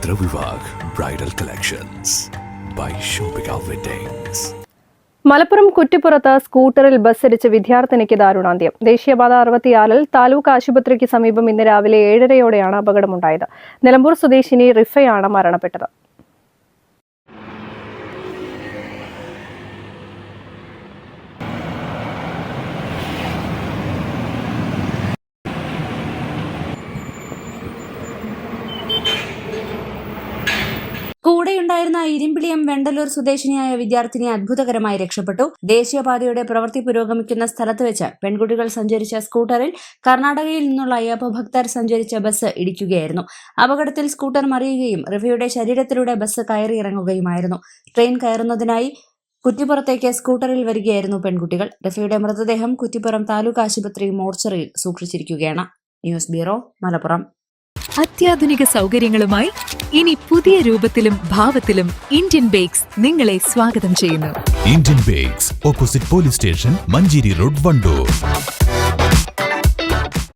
Netra Vivag Bridal Collections by Shobhika Weddings. Malappuram കുറ്റിപ്പുറത്ത് സ്കൂട്ടറിൽ ബസ്സിടിച്ച് വിദ്യാർത്ഥിനിക്ക് ദാരുണാന്ത്യം. ദേശീയപാത 64-ൽ താലൂക്ക് ആശുപത്രിക്ക് സമീപം ഇന്ന് രാവിലെ 7:30-യോടെയാണ് അപകടമുണ്ടായത്. നിലമ്പൂർ സ്വദേശിനി റിഫയാണ് മരണപ്പെട്ടത്. കൂടെയുണ്ടായിരുന്ന ഇരുമ്പിളിയം വെണ്ടലൂർ സ്വദേശിനിയായ വിദ്യാർത്ഥിനി അത്ഭുതകരമായി രക്ഷപ്പെട്ടു. ദേശീയപാതയുടെ പ്രവൃത്തി പുരോഗമിക്കുന്ന സ്ഥലത്ത് വെച്ച് പെൺകുട്ടികൾ സഞ്ചരിച്ച സ്കൂട്ടറിൽ കർണാടകയിൽ നിന്നുള്ള അയ്യപ്പ ഭക്തർ സഞ്ചരിച്ച ബസ് ഇടിക്കുകയായിരുന്നു. അപകടത്തിൽ സ്കൂട്ടർ മറിയുകയും റിഫയുടെ ശരീരത്തിലൂടെ ബസ് കയറിയിറങ്ങുകയുമായിരുന്നു. ട്രെയിൻ കയറുന്നതിനായി കുറ്റിപ്പുറത്തേക്ക് സ്കൂട്ടറിൽ വരികയായിരുന്നു പെൺകുട്ടികൾ. റിഫയുടെ മൃതദേഹം കുറ്റിപ്പുറം താലൂക്ക് ആശുപത്രി മോർച്ചറിയിൽ സൂക്ഷിച്ചിരിക്കുകയാണ്. News bureau, Malappuram. അത്യാധുനിക സൗകര്യങ്ങളുമായി ഇനി പുതിയ രൂപത്തിലും ഭാവത്തിലും ഇന്ത്യൻ ബേക്സ് നിങ്ങളെ സ്വാഗതം ചെയ്യുന്നു. Indian bakes, opposite police station, Manjeri road, Wandoor.